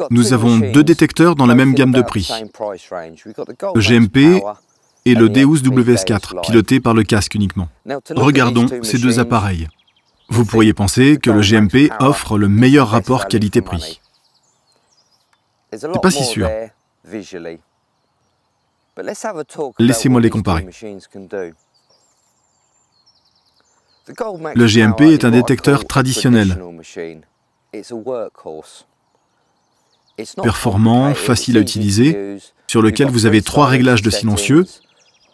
Nous avons deux détecteurs dans la même gamme de prix, le GMP et le Deus WS4, piloté par le casque uniquement. Regardons ces deux appareils. Vous pourriez penser que le GMP offre le meilleur rapport qualité-prix. C'est pas si sûr. Laissez-moi les comparer. Le GMP est un détecteur traditionnel, performant, facile à utiliser, sur lequel vous avez 3 réglages de silencieux,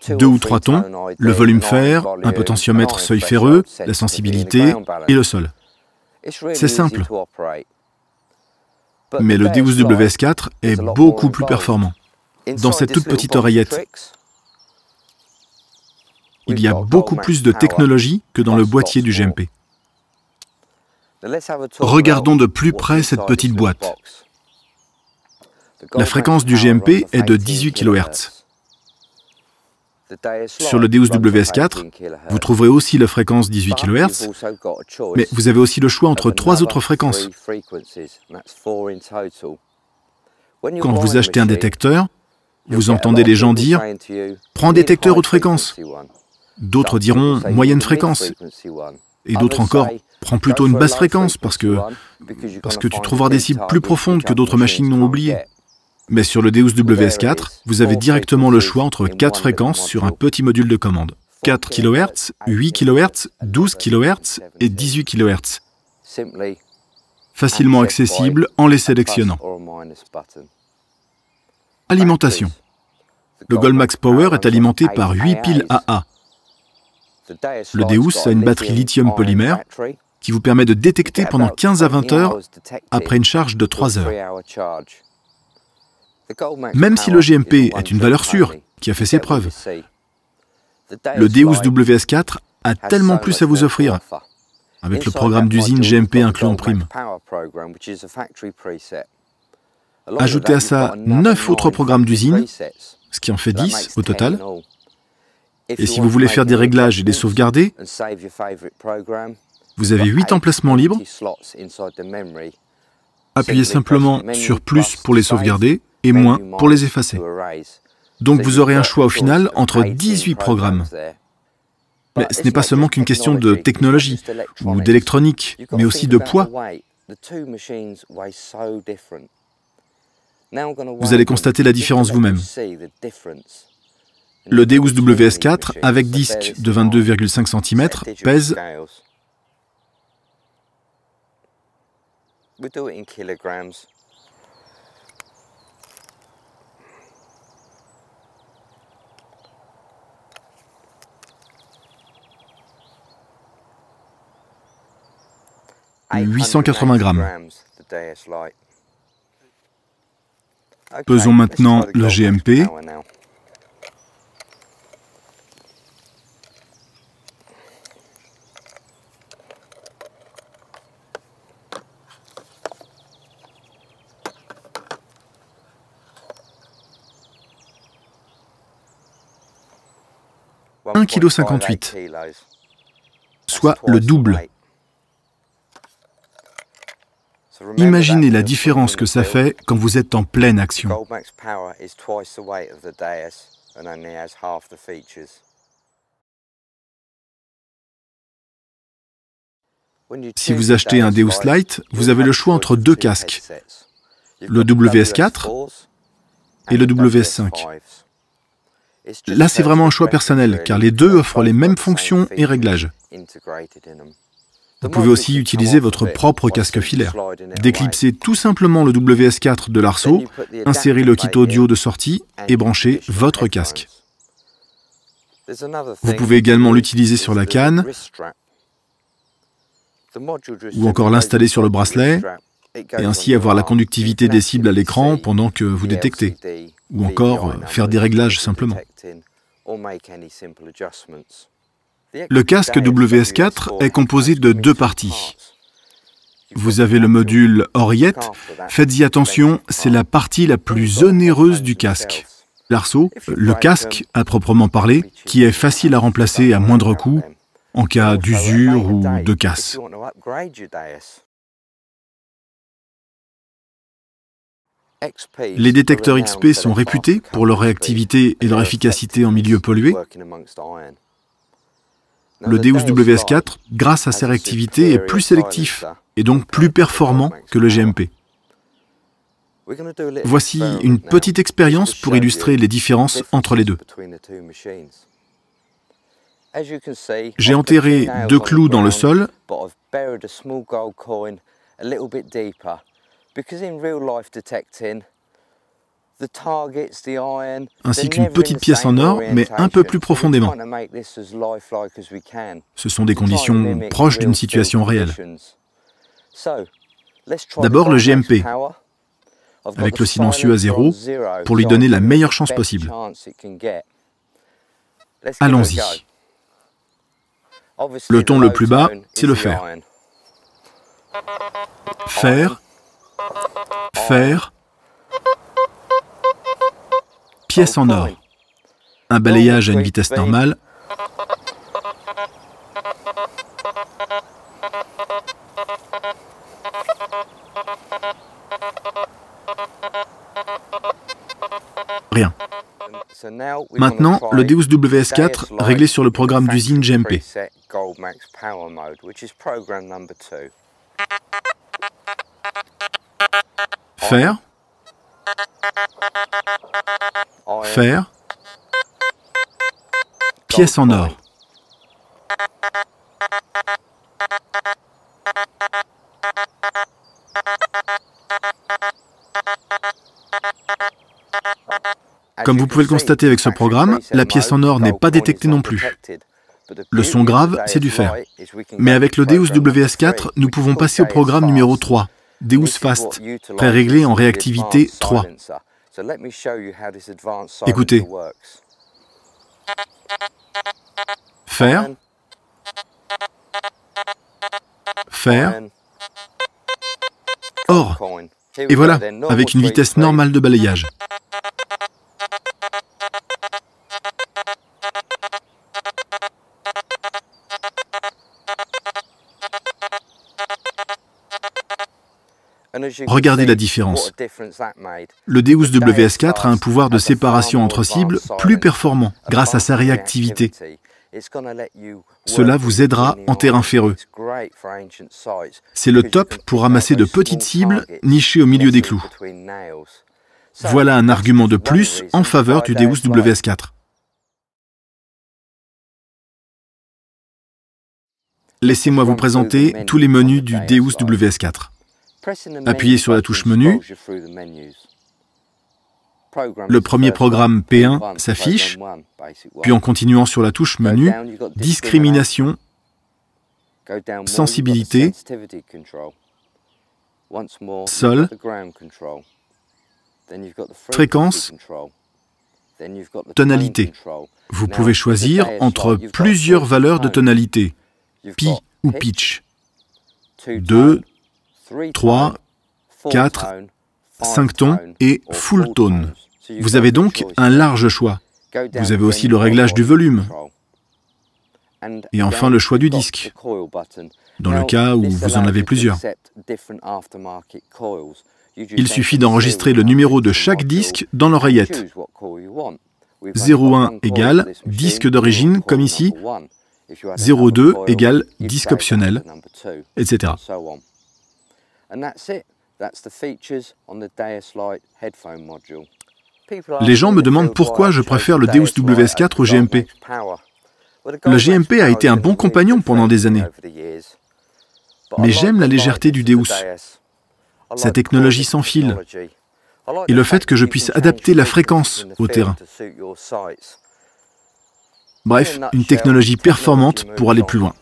2 ou 3 tons, le volume fer, un potentiomètre seuil ferreux, la sensibilité et le sol. C'est simple. Mais le Deus WS4 est beaucoup plus performant. Dans cette toute petite oreillette, il y a beaucoup plus de technologie que dans le boîtier du GMP. Regardons de plus près cette petite boîte. La fréquence du GMP est de 18 kHz. Sur le Deus WS4, vous trouverez aussi la fréquence 18 kHz, mais vous avez aussi le choix entre 3 autres fréquences. Quand vous achetez un détecteur, vous entendez les gens dire « Prends un détecteur haute fréquence ». D'autres diront « moyenne fréquence ». Et d'autres encore « Prends plutôt une basse fréquence parce que tu trouveras des cibles plus profondes que d'autres machines n'ont oubliées ». Mais sur le Deus WS4, vous avez directement le choix entre 4 fréquences sur un petit module de commande. 4 kHz, 8 kHz, 12 kHz et 18 kHz. Facilement accessible en les sélectionnant. Alimentation. Le Goldmax Power est alimenté par 8 piles AA. Le Deus a une batterie lithium polymère qui vous permet de détecter pendant 15 à 20 heures après une charge de 3 heures. Même si le GMP est une valeur sûre, qui a fait ses preuves, le Deus WS4 a tellement plus à vous offrir, avec le programme d'usine GMP inclus en prime. Ajoutez à ça 9 autres programmes d'usine, ce qui en fait 10 au total. Et si vous voulez faire des réglages et les sauvegarder, vous avez 8 emplacements libres. Appuyez simplement sur plus pour les sauvegarder et moins pour les effacer. Donc vous aurez un choix au final entre 18 programmes. Mais ce n'est pas seulement qu'une question de technologie ou d'électronique, mais aussi de poids. Vous allez constater la différence vous-même. Le Deus WS4 avec disque de 22,5 cm pèse 880 grammes. Pesons maintenant le GMP. « 1,58 kg, soit le double. Imaginez la différence que ça fait quand vous êtes en pleine action. Si vous achetez un Deus Lite, vous avez le choix entre 2 casques, le WS4 et le WS5. Là, c'est vraiment un choix personnel, car les deux offrent les mêmes fonctions et réglages. Vous pouvez aussi utiliser votre propre casque filaire. Déclipsez tout simplement le WS4 de l'arceau, insérez le kit audio de sortie et branchez votre casque. Vous pouvez également l'utiliser sur la canne ou encore l'installer sur le bracelet et ainsi avoir la conductivité des cibles à l'écran pendant que vous détectez, ou encore faire des réglages simplement. Le casque WS4 est composé de 2 parties. Vous avez le module oreillette. Faites-y attention, c'est la partie la plus onéreuse du casque. L'arceau, le casque à proprement parler, qui est facile à remplacer à moindre coût en cas d'usure ou de casse. Les détecteurs XP sont réputés pour leur réactivité et leur efficacité en milieu pollué. Le D12WS4, grâce à sa réactivité, est plus sélectif et donc plus performant que le GMP. Voici une petite expérience pour illustrer les différences entre les deux. J'ai enterré 2 clous dans le sol ainsi qu'une petite pièce en or, mais un peu plus profondément. Ce sont des conditions proches d'une situation réelle. D'abord le GMP, avec le silencieux à 0, pour lui donner la meilleure chance possible. Allons-y. Le ton le plus bas, c'est le fer. Fer, fer, pièce en or. Un balayage à une vitesse normale. Rien. Maintenant, le D12WS4 réglé sur le programme d'usine GMP. Fer, fer, pièce en or. Comme vous pouvez le constater avec ce programme, la pièce en or n'est pas détectée non plus. Le son grave, c'est du fer. Mais avec le D12WS4, nous pouvons passer au programme numéro 3, D12 Fast, pré-réglé en réactivité 3. Écoutez. Fer, fer, or. Et voilà, avec une vitesse normale de balayage. Regardez la différence. Le D12WS4 a un pouvoir de séparation entre cibles plus performant grâce à sa réactivité. Cela vous aidera en terrain ferreux. C'est le top pour ramasser de petites cibles nichées au milieu des clous. Voilà un argument de plus en faveur du D12WS4. Laissez-moi vous présenter tous les menus du D12WS4. Appuyez sur la touche Menu. Le premier programme P1 s'affiche, puis en continuant sur la touche Menu, Discrimination, Sensibilité, Sol, Fréquence, Tonalité. Vous pouvez choisir entre plusieurs valeurs de tonalité, Pi ou Pitch. 2, 3, 4, 5 tons et full tone. Vous avez donc un large choix. Vous avez aussi le réglage du volume. Et enfin le choix du disque, dans le cas où vous en avez plusieurs. Il suffit d'enregistrer le numéro de chaque disque dans l'oreillette. 01 égale disque d'origine, comme ici. 02 égale disque optionnel, etc. Les gens me demandent pourquoi je préfère le D12WS4 au GMP. Le GMP a été un bon compagnon pendant des années. Mais j'aime la légèreté du D12, sa technologie sans fil, et le fait que je puisse adapter la fréquence au terrain. Bref, une technologie performante pour aller plus loin.